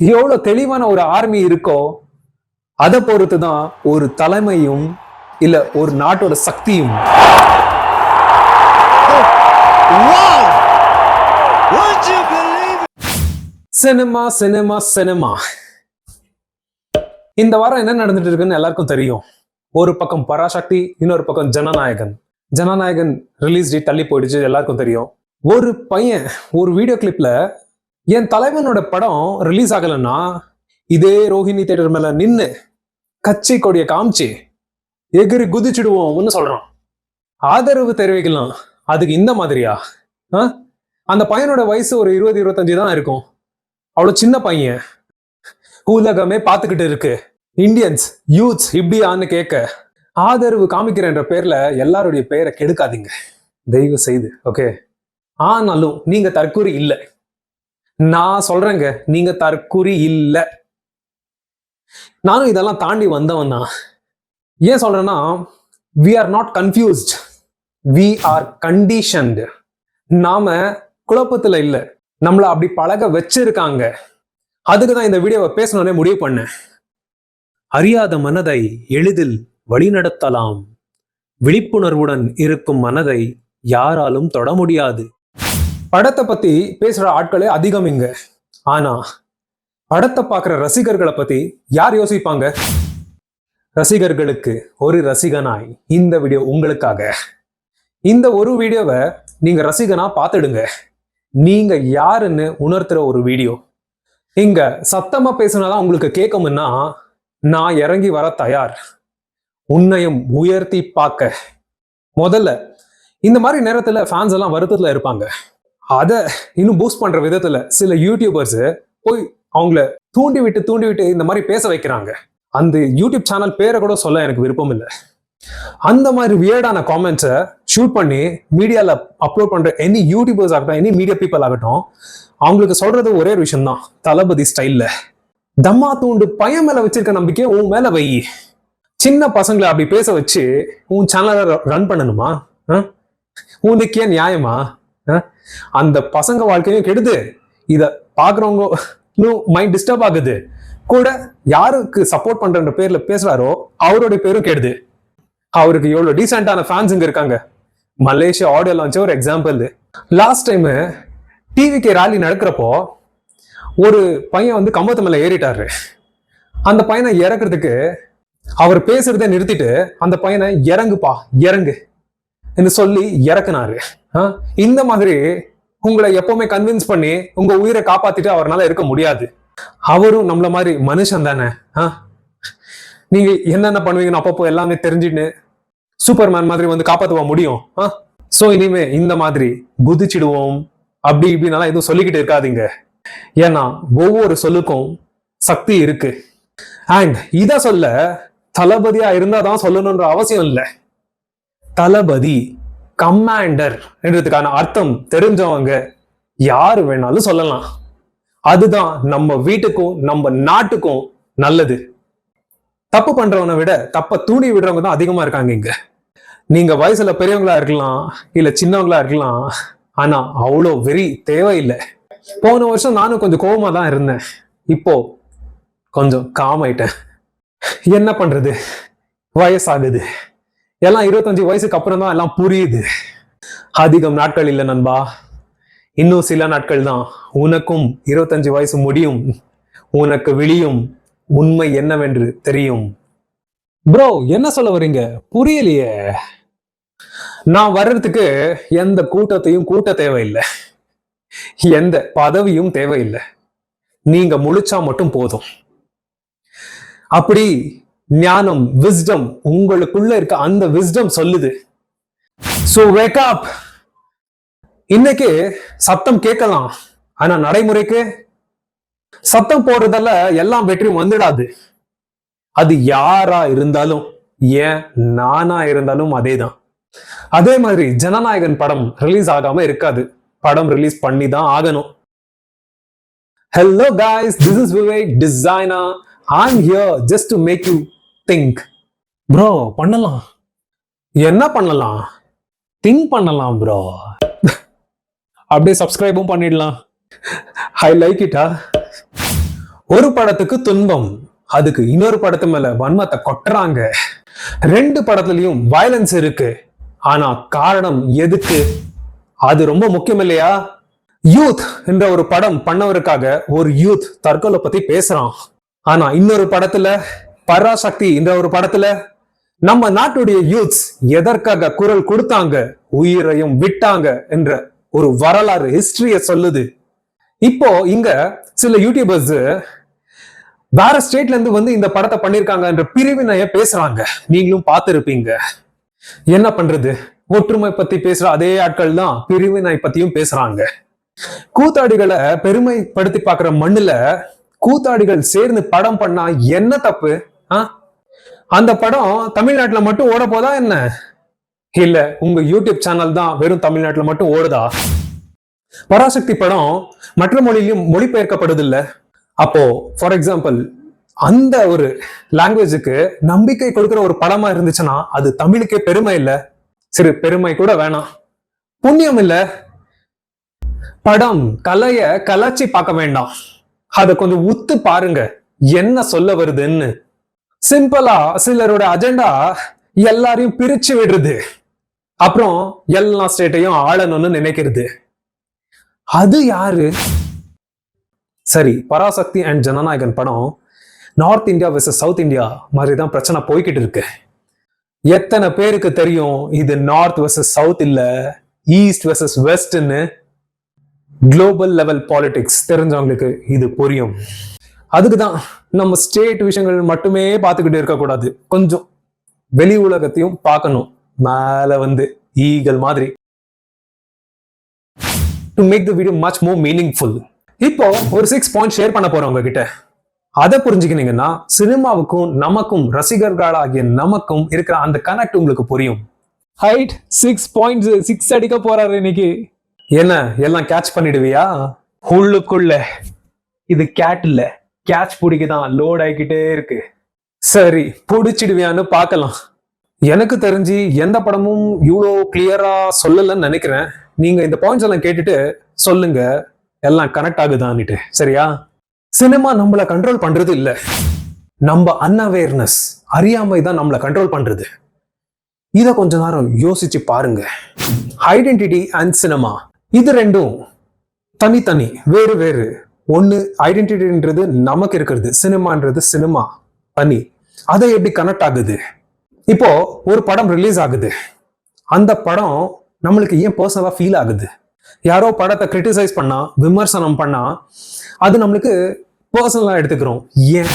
எவ்வளவு தெளிவான ஒரு ஆர்மி இருக்கோ அதை பொறுத்து தான் ஒரு தலைமையும் இல்ல ஒரு நாட்டோட சக்தியும். Cinema cinema cinema. இந்த வாரம் என்ன நடந்துட்டு இருக்குன்னு எல்லாருக்கும் தெரியும். ஒரு பக்கம் பராசக்தி, இன்னொரு பக்கம் ஜனநாயகன். ஜனநாயகன் ரிலீஸ் டேட் தள்ளி போயிடுச்சு, எல்லாருக்கும் தெரியும். ஒரு பையன் ஒரு வீடியோ கிளிப்ல என் தலைவனோட படம் ரிலீஸ் ஆகலன்னா இதே ரோஹிணி தியேட்டர் மேல நின்னு கட்சி கொடிய காமிச்சு எகிரி குதிச்சுடுவோம்னு சொல்றான். ஆதரவு தெரிவிக்கலாம். அதுக்கு இந்த மாதிரியா? அந்த பையனோட வயசு ஒரு 20-25 தான் இருக்கும். அவ்வளவு சின்ன பையன். உலகமே பார்த்துக்கிட்டு இருக்கு. இந்தியன்ஸ் யூத்ஸ் இப்படியான்னு கேட்க ஆதரவு காமிக்கிறன்ற பேர்ல எல்லாருடைய பெயரை கெடுக்காதீங்க தயவு செய்து. ஓகே, ஆனாலும் நீங்க தற்கூரி இல்லை. நான் சொல்றேங்க, நீங்க தற்கூரி இல்லை. நானும் இதெல்லாம் தாண்டி வந்தவன் தான். ஏன் சொல்றேன்னா, we are not confused, we are conditioned. நாம குழப்பத்துல இல்லை, நம்மள அப்படி பழக வச்சிருக்காங்க. அதுக்குதான் இந்த வீடியோவை பேசணும்னே முடிவு பண்ணேன். அறியாத மனதை எளிதில் வழிநடத்தலாம். விழிப்புணர்வுடன் இருக்கும் மனதை யாராலும் தொட முடியாது. படத்தை பத்தி பேசுற ஆட்களே அதிகம் இங்க. ஆனா படத்தை பார்க்குற ரசிகர்களை பத்தி யார் யோசிப்பாங்க? ரசிகர்களுக்கு ஒரு ரசிகனாய் இந்த வீடியோ உங்களுக்காக. இந்த ஒரு வீடியோவை நீங்க ரசிகனா பார்த்துடுங்க. நீங்க யாருன்னு உணர்த்துற ஒரு வீடியோ. இங்க சத்தமா பேசுனாதான் உங்களுக்கு கேட்கும்னா நான் இறங்கி வர தயார். உன்னையும் உயர்த்தி பார்க்க. முதல்ல இந்த மாதிரி நேரத்துல ஃபேன்ஸ் எல்லாம் வருத்தத்துல இருப்பாங்க. அதை இன்னும் பூஸ்ட் பண்ற விதத்துல சில யூடியூபர்ஸ் போய் அவங்கள தூண்டி விட்டு இந்த மாதிரி பேச வைக்கிறாங்க. அந்த யூடியூப் சேனல் பேரை கூட சொல்ல எனக்கு விருப்பம் இல்லை. அந்த மாதிரி வியர்டான காமெண்ட்ஸை ஷூட் பண்ணி மீடியால அப்லோட் பண்ற எனி யூடியூபர்ஸ் ஆகட்டும், எனி மீடியா பீப்புள் ஆகட்டும், அவங்களுக்கு சொல்றது ஒரே ஒரு விஷயம் தான். தளபதி ஸ்டைல்ல தம்மா தூண்டு பையன் மேல வச்சிருக்க நம்பிக்கையை உன் மேல வை. சின்ன பசங்களை அப்படி பேச வச்சு உன் சேனலை ரன் பண்ணணுமா? உனக்கே நியாயமா? அந்த பசங்க வாழ்க்கையும் கெடுது, இத பாக்குறவங்க மைண்ட் டிஸ்டர்ப் ஆகுது. கூட யாருக்கு சப்போர்ட் பண்ற பேர்ல பேசுறாரோ அவருடைய பேரும் கெடுது. அவருக்கு எவ்வளவு டீசென்டான ஃபேன்ஸுங்க இருக்காங்க. மலேசியா ஆடியோ லான்ச் ஒரு எக்ஸாம்பிள். லாஸ்ட் டைம் டிவிகே ராலி நடக்கிறப்போ ஒரு பையன் வந்து கம்பத்து மேல ஏறிட்டாரு. அந்த பையனை இறக்குறதுக்கு அவர் பேசுறதை நிறுத்திட்டு அந்த பையனை இறங்குப்பா இறங்கு என்று சொல்லி இறக்குனாரு. இந்த மாதிரி உங்களை எப்பவுமே கன்வின்ஸ் பண்ணி உங்க உயிரை காப்பாத்திட்டு அவரால் இருக்க முடியாது. அவரும் நம்மள மாதிரி மனுஷன் தானே. நீங்க என்னென்ன பண்ணுவீங்கன்னு அப்பப்போ எல்லாமே தெரிஞ்சுட்டு சூப்பர்மேன் மாதிரி வந்து காப்பாற்றுவ முடியும். சோ இனிமே இந்த மாதிரி குதிச்சிடுவோம் அப்படி இப்படின்னால எதுவும் சொல்லிக்கிட்டு இருக்காதீங்க. ஏன்னா ஒவ்வொரு சொல்லுக்கும் சக்தி இருக்கு. அண்ட் இத சொல்ல தளபதியா இருந்தாதான் சொல்லணும்ன்ற அவசியம் இல்லை. தளபதி கமாண்டர் என்றதுக்கான அர்த்தம் தெரிஞ்சவங்க யாரு வேணாலும் சொல்லலாம். அதுதான் நம்ம வீட்டுக்கும் நம்ம நாட்டுக்கும் நல்லது. தப்பு பண்றவனை விட தப்ப தூண்டி விடுறவங்க தான் அதிகமா இருக்காங்க இங்க. நீங்க வயசுல பெரியவங்களா இருக்கலாம், இல்ல சின்னவங்களா இருக்கலாம், ஆனா அவ்வளோ வெறி தேவையில்லை. போன வருஷம் நானும் கொஞ்சம் கோபமா தான் இருந்தேன். இப்போ கொஞ்சம் காம் ஆயிட்டேன். என்ன பண்றது, வயசாகுது. எல்லாம் 25 வயசுக்கு அப்புறம் தான் எல்லாம் புரியுது. அதிகம் நாட்கள் இல்லை நண்பா, இன்னும் சில நாட்கள் தான். உனக்கும் 25 வயசு முடியும். உனக்கு விழியும் உண்மை என்னவென்று தெரியும். ப்ரோ என்ன சொல்ல வரீங்க புரியலையே. நான் வர்றதுக்கு எந்த கூட்டத்தையும் கூட்ட தேவையில்லை, எந்த பதவியும் தேவையில்லை. நீங்க முழிச்சா மட்டும் போதும். அப்படி ஞானம் விஸ்டம் உங்களுக்குள்ள இருக்க அந்த விஸ்டம் சொல்லுது. So wake up. இன்னைக்கு சத்தம் கேட்கலாம், ஆனா நடைமுறைக்கு சத்தம் போடுறதால எல்லாம் வெற்றி வந்துடாது. அது யாரா இருந்தாலும், ஏன் நானா இருந்தாலும் அதேதான். அதே மாதிரி ஜனநாயகன் படம் ரிலீஸ் ஆகாம இருக்காது. படம் ரிலீஸ் பண்ணி தான் ஆகணும். Hello guys, this is Vivek, designer. I'm here just to make you think. Bro பண்ணலாம். என்ன பண்ணலாம்? திங்க் பண்ணலாம் ப்ரோ. அப்படியே சப்ஸ்கிரைபும் பண்ணிடலாம். ஐ லைக் இட்டா. ஒரு படத்துக்கு துன்பம், அதுக்கு இன்னொரு படத்து மேல வன்மத்தை கொட்டுறாங்க. 2 படத்துலயும் வயலன்ஸ் இருக்கு. ஆனா காரணம் எதுக்கு? அது ரொம்ப முக்கியம் இல்லையா? யூத் என்ற ஒரு படம் பண்ணவருக்காக ஒரு யூத் தற்கொலை பத்தி பேசுறான். ஆனா இன்னொரு படத்துல, பராசக்தி என்ற ஒரு படத்துல, நம்ம நாட்டுடைய யூத்ஸ் எதற்காக குரல் கொடுத்தாங்க, உயிரையும் விட்டாங்க என்ற ஒரு வரலாறு ஹிஸ்டரிய சொல்லுது. இப்போ இங்க சில யூடியூபர்ஸ் வேற ஸ்டேட்ல இருந்து வந்து இந்த படத்தை பண்ணிருக்காங்க என்ற பிரிவினைய பேசுறாங்க. நீங்களும் பார்த்திருப்பீங்க. என்ன பண்றது, ஒற்றுமை பத்தி பேசுற அதே ஆட்கள் தான் பிரிவினை பத்தியும் பேசுறாங்க. கூத்தாடிகளை பெருமைப்படுத்தி பாக்குற மண்ணுல கூத்தாடிகள் சேர்ந்து படம் பண்ணா என்ன தப்பு? அந்த படம் தமிழ்நாட்டுல மட்டும் ஓட போதா என்ன? இல்ல உங்க யூடியூப் சேனல் தான் வெறும் தமிழ்நாட்டுல மட்டும் ஓடுதா? பராசக்தி படம் மற்ற மொழியிலும் மொழிபெயர்க்கப்படுது இல்ல? அப்போ ஃபார் எக்ஸாம்பிள் அந்த ஒரு லாங்குவேஜுக்கு நம்பிக்கை கொடுக்கிற ஒரு படமா இருந்துச்சுன்னா அது தமிழுக்கே பெருமை இல்ல? சரி, பெருமை கூட வேணாம், புண்ணியம் இல்ல? படம் கலைய கலாச்சி பார்க்க வேண்டாம், அத கொஞ்சம் உத்து பாருங்க என்ன சொல்ல வருதுன்னு. சிம்பிளா சிலரோட அஜெண்டா எல்லாரையும் பிரிச்சு விடுறது, அப்புறம் எல்லா ஸ்டேட்டையும் ஆளணும்னு நினைக்கிறது. அது யாரு? சரி, பராசக்தி அண்ட் ஜனநாயகன் படம் north India versus south India மாதிரிதான் பிரச்சனை போய்கிட்டு இருக்கு. எத்தனை பேருக்கு தெரியும் இது நார்த் வெர்சஸ் சவுத் இல்ல, ஈஸ்ட் வெர்சஸ் வெஸ்ட்னு? குளோபல் லெவல் பாலிடிக்ஸ் தெரிஞ்சவங்களுக்கு இது புரியும். அதுக்குதான் நம்ம ஸ்டேட் விஷயங்கள் மட்டுமே பார்த்துக்கிட்டு இருக்கக்கூடாது, கொஞ்சம் வெளி உலகத்தையும் பார்க்கணும், மேல வந்து ஈகல் மாதிரி. To make the video much more meaningful, இப்போ ஒரு 6 பாயிண்ட் ஷேர் பண்ண போறேன் உங்ககிட்ட. அதை புரிஞ்சுக்கினீங்கன்னா சினிமாவுக்கும் நமக்கும் ரசிகர்களாகிய நமக்கும் இருக்கிற அந்த கனெக்ட் உங்களுக்கு புரியும். ஹைட் 6 பாயிண்ட்ஸ் 6 அடிக்க போறாரு இன்னைக்கு. என்ன எல்லாம் கேட்ச் பண்ணிடுவியா? உள்ளுக்குள்ள இது கேட் இல்ல, கேட்ச் பிடிக்கதான் லோட் ஆகிக்கிட்டே இருக்கு. சரி, பிடிச்சிடுவியான்னு பார்க்கலாம். எனக்கு தெரிஞ்சு எந்த படமும் இவ்வளோ கிளியரா சொல்லலன்னு நினைக்கிறேன். நீங்க இந்த பாயிண்ட்ஸ் எல்லாம் கேட்டுட்டு சொல்லுங்க எல்லாம் கனெக்ட் ஆகுதான்னுட்டு. சரியா? சினிமா நம்மள கண்ட்ரோல் பண்றது இல்ல, நம்ம அன்அவேர்னஸ், அறியாமை தான் நம்மள கண்ட்ரோல் பண்றது. இத கொஞ்ச நேரம் யோசிச்சு பாருங்க. ஐடென்டிட்டி அண்ட் சினிமா, இது ரெண்டும் தனித்தனி, வேறு வேறு. ஒண்ணு ஐடென்டிட்டின்றது நமக்கு இருக்கிறது, சினிமான்றது சினிமா தனி. அதை எப்படி கனெக்ட் ஆகுது? இப்போ ஒரு படம் ரிலீஸ் ஆகுது, அந்த படம் நம்மளுக்கு ஏன் பர்சனலா ஃபீல் ஆகுது? யாரோ படத்தை கிரிட்டிசைஸ் பண்ணா, விமர்சனம் பண்ணா அது நம்மளுக்கு பர்சனலா எடுத்துக்கிறோம். ஏன்?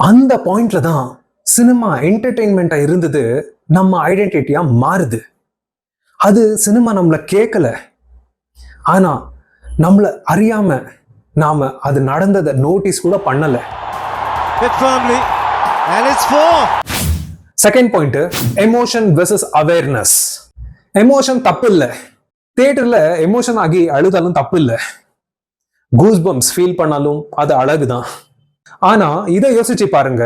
அந்த பாயிண்ட்ல தான் சினிமா என்டர்டெயின்மெண்டா இருந்தது நம்ம ஐடென்டிட்டியா மாறுது. அது சினிமா நம்மள கேட்கல, ஆனா நம்மள அறியாம நாம அது நடந்ததை நோட்டீஸ் கூட பண்ணல. Second point, emotion versus awareness. Emotion தப்பு இல்லை, தியேட்டர்ல எமோஷன் ஆகி அழுதாலும் தப்பு இல்லை, கூஸ் பம்ப்ஸ் ஃபீல் பண்ணாலும் அது அழகுதான். ஆனா இதை யோசிச்சு பாருங்க,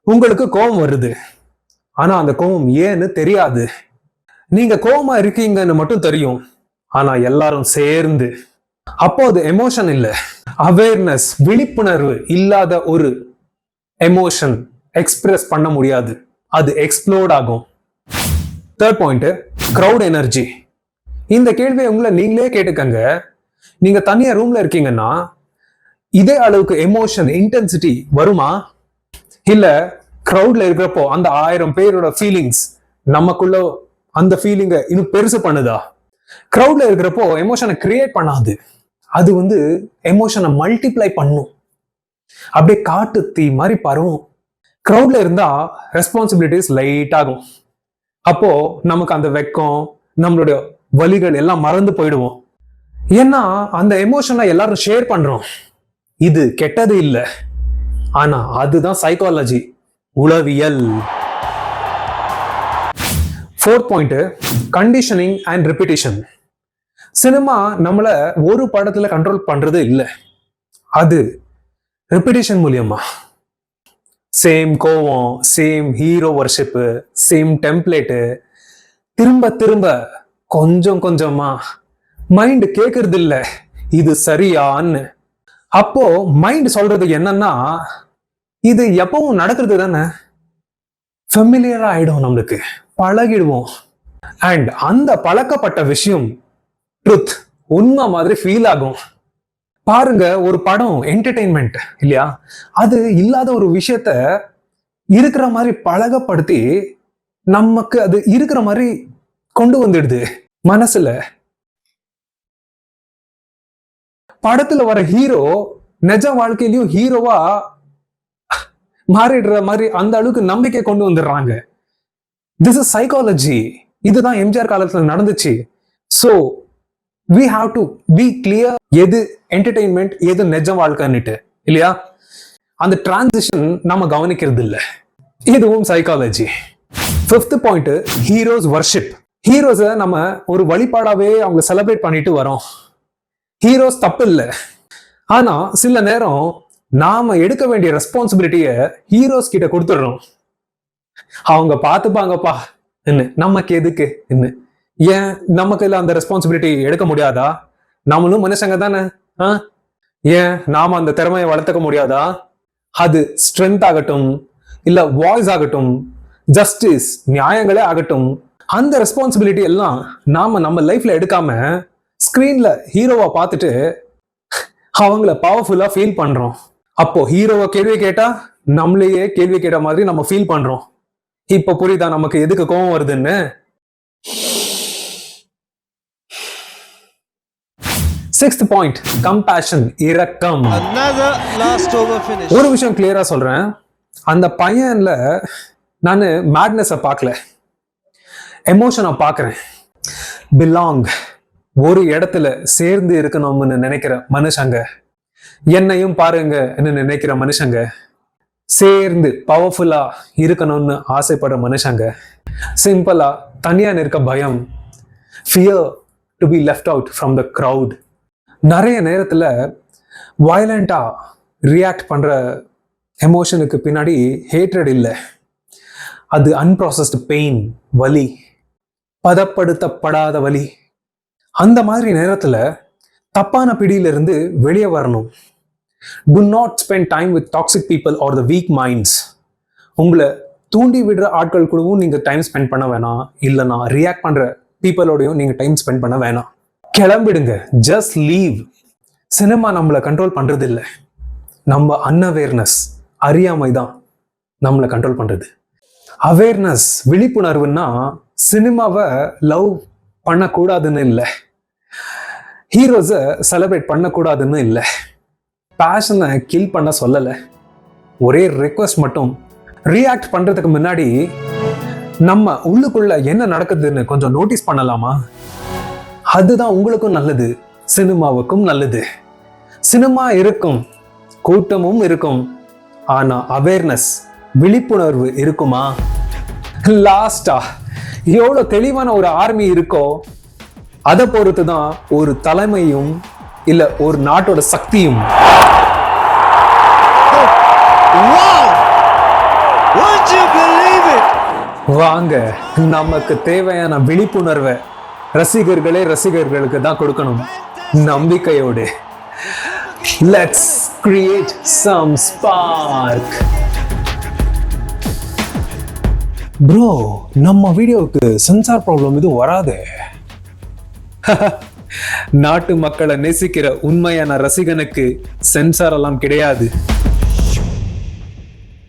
உங்களுக்கு கோபம் வருது, ஆனா அந்த கோபம் ஏன்னு தெரியாது. நீங்க கோபமா இருக்கீங்கன்னு மட்டும் தெரியும், ஆனா எல்லாரும் சேர்ந்து. அப்போ அது எமோஷன் இல்லை, அவேர்னஸ், விழிப்புணர்வு இல்லாத ஒரு எமோஷன் எக்ஸ்பிரஸ் பண்ண முடியாது, அது எக்ஸ்ப்ளோர்ட் ஆகும். Third point, crowd energy. இந்த கேள்வியை உங்களை நீங்களே கேட்டுக்கங்க. நீங்க தனியா ரூம்ல இருக்கீங்கன்னா இதே அளவுக்கு எமோஷன் இன்டென்சிட்டி வருமா? இல்ல கிரவுட்ல இருக்கிறப்போ அந்த 1000 பேரோட ஃபீலிங்ஸ் நமக்குள்ள அந்த ஃபீலிங்கை இன்னும் பெருசு பண்ணுதா? கிரவுட்ல இருக்கிறப்போ எமோஷனை கிரியேட் பண்ணாது, அது வந்து எமோஷனை மல்டிப்ளை பண்ணும், அப்படியே காட்டு தீ மாதிரி பரவும். கிரவுட்ல இருந்தா ரெஸ்பான்சிபிலிட்டிஸ் லைட் ஆகும். அப்போ நமக்கு அந்த வெக்கம், நம்மளுடைய வலிகள் எல்லாம் மறந்து போயிடுவோம். ஏன்னா அந்த எமோஷனை எல்லாரும் ஷேர் பண்றோம். இது கெட்டது இல்லை, ஆனா அதுதான் சைக்காலஜி, உளவியல். Fourth point, conditioning and repetition. Cinema நம்மள ஒரு படத்துல கண்ட்ரோல் பண்றது இல்லை, அது ரிப்பீட்டேஷன் மூலியமா. சேம் கோவம், சேம் ஹீரோ வர்ஷிப்பு, சேம் டெம்ப்ளேட்டு, திரும்ப திரும்ப கொஞ்சம் கொஞ்சமா மைண்ட் கேட்கறது இல்லை இது சரியான்னு. அப்போ மைண்ட் சொல்றது என்னன்னா, இது எப்பவும் நடக்கிறது தானே, ஃபெமிலியரா ஆயிடும், நம்மளுக்கு பழகிடுவோம். அண்ட் அந்த பழக்கப்பட்ட விஷயம் ட்ரூத், உண்மை மாதிரி ஃபீல் ஆகும். பாருங்க, ஒரு படம் என்டர்டெயின்மெண்ட் இல்லையா, அது இல்லாத ஒரு விஷயத்த இருக்கிற மாதிரி பழகப்படுத்தி நமக்கு அது இருக்கிற மாதிரி கொண்டு வந்துடுது மனசுல. படத்துல வர ஹீரோ நிஜ வாழ்க்கையிலயும் ஹீரோவா மாறிடுற மாதிரி அந்த அளவுக்கு நம்பிக்கை கொண்டு வந்துடுறாங்க. This is psychology. இதுதான் எம்ஜிஆர் காலத்துல நடந்துச்சு. So we have to be clear எது என்டர்டெயின்மெண்ட் எது நிஜ வாழ்க்கைன்னுட்டு இல்லையா. அந்த டிரான்சிஷன் நம்ம கவனிக்கிறது இல்லை. இதுவும் psychology. 5th point, heroes worship. ஹீரோஸை நம்ம ஒரு வழிபாடாவே அவங்க செலிப்ரேட் பண்ணிட்டு வரோம். ஹீரோஸ் தப்பு இல்லை, ஆனா சில நேரம் நாம எடுக்க வேண்டிய ரெஸ்பான்சிபிலிட்டிய ஹீரோஸ் கிட்ட கொடுத்துடுறோம். அவங்க பார்த்துப்பாங்கப்பா என்ன, நமக்கு எதுக்கு என்ன. ஏன் நமக்கு இல்ல அந்த ரெஸ்பான்சிபிலிட்டி எடுக்க முடியாதா? நம்மளும் மனுஷங்க தானே. ஏன் நாம அந்த திறமையை வளர்த்துக்க முடியாதா? அது ஸ்ட்ரென்த் ஆகட்டும், இல்ல வாய்ஸ் ஆகட்டும், ஜஸ்டிஸ் நியாயங்களே ஆகட்டும், அந்த ரெஸ்பான்சிபிலிட்டி எல்லாம் நாம நம்ம லைஃப்ல எடுக்காம ஸ்கிரீன்ல ஹீரோவா பார்த்துட்டு அவங்கள பவர்ஃபுல்லா ஃபீல் பண்றோம். அப்போ ஹீரோவை கேள்வி கேட்டா நம்மளையே கேள்வி கேட்ட மாதிரி நம்ம ஃபீல் பண்றோம். இப்ப புரியுதா நமக்கு எதுக்கு கோவம் வருதுன்னு? சிக்ஸ்த் பாயிண்ட், கம்பேஷன், இரக்கம். ஒரு விஷயம் கிளியரா சொல்றேன், அந்த பையன்ல நான் மேட்னஸை பார்க்கல, எமோஷனை பார்க்கிறேன். பிலாங், ஒரு இடத்துல சேர்ந்து இருக்கணும்னு நினைக்கிற மனுஷங்க, என்னையும் பாருங்க நினைக்கிற மனுஷங்க, சேர்ந்து பவர்ஃபுல்லா இருக்கணும்னு ஆசைப்படுற மனுஷங்க, சிம்பிளா தனியா நிற்க பயம், fear to be left out from the crowd. நிறைய நேரத்துல வயலண்டா ரியாக்ட் பண்ற எமோஷனுக்கு பின்னாடி ஹேட்ரட் இல்லை, அது அன்ப்ராசஸ்டு பெயின், வலி, பதப்படுத்தப்படாத வலி. அந்த மாதிரி நேரத்துல தப்பான பிடியிலிருந்து வெளியே வரணும். Do not spend time with toxic people or the weak minds. உங்களை தூண்டி விடுற ஆட்கள் கூடவும் நீங்க டைம் ஸ்பெண்ட் பண்ண வேணாம், இல்லைனா ரியாக்ட் பண்ற பீப்புளோடையும் நீங்க டைம் ஸ்பெண்ட் பண்ண வேணாம். கிளம்பிடுங்க, ஜஸ்ட் லீவ். சினிமா நம்மளை கண்ட்ரோல் பண்றது இல்லை, நம்ம அன்அவேர்னஸ், அறியாமை தான் நம்மளை கண்ட்ரோல் பண்றது. அவேர்னஸ், விழிப்புணர்வுன்னா சினிமாவை லவ் பண்ணக்கூடாதுன்னு இல்லை, ஹீரோஸை செலிப்ரேட் பண்ணக்கூடாதுன்னு இல்லை, பேஷனை கில் பண்ண சொல்லலை. ஒரே ரிக்வெஸ்ட் மட்டும், ரியாக்ட் பண்றதுக்கு முன்னாடி நம்ம உள்ளுக்குள்ள என்ன நடக்குதுன்னு கொஞ்சம் நோட்டீஸ் பண்ணலாமா? அதுதான் உங்களுக்கும் நல்லது, சினிமாவுக்கும் நல்லது. சினிமா இருக்கும், கூட்டமும் இருக்கும், ஆனா அவேர்னஸ், விழிப்புணர்வு இருக்குமா? லாஸ்டா எவ்வளவு தெளிவான ஒரு ஆர்மி இருக்கோ அதை பொறுத்து தான் ஒரு தலைமையும் இல்ல ஒரு நாட்டோட சக்தியும். வாங்க, நமக்கு தேவையான விழிப்புணர்வை ரசிகர்களுக்கு தான் கொடுக்கணும், நம்பிக்கையோடு. Let's create some spark. Bro, நம்ம வீடியோவுக்கு சென்சார் ப்ராப்ளம் எதுவும் வராது. நாட்டு மக்களை நேசிக்கிற உண்மையான ரசிகனுக்கு சென்சார் எல்லாம் கிடையாது.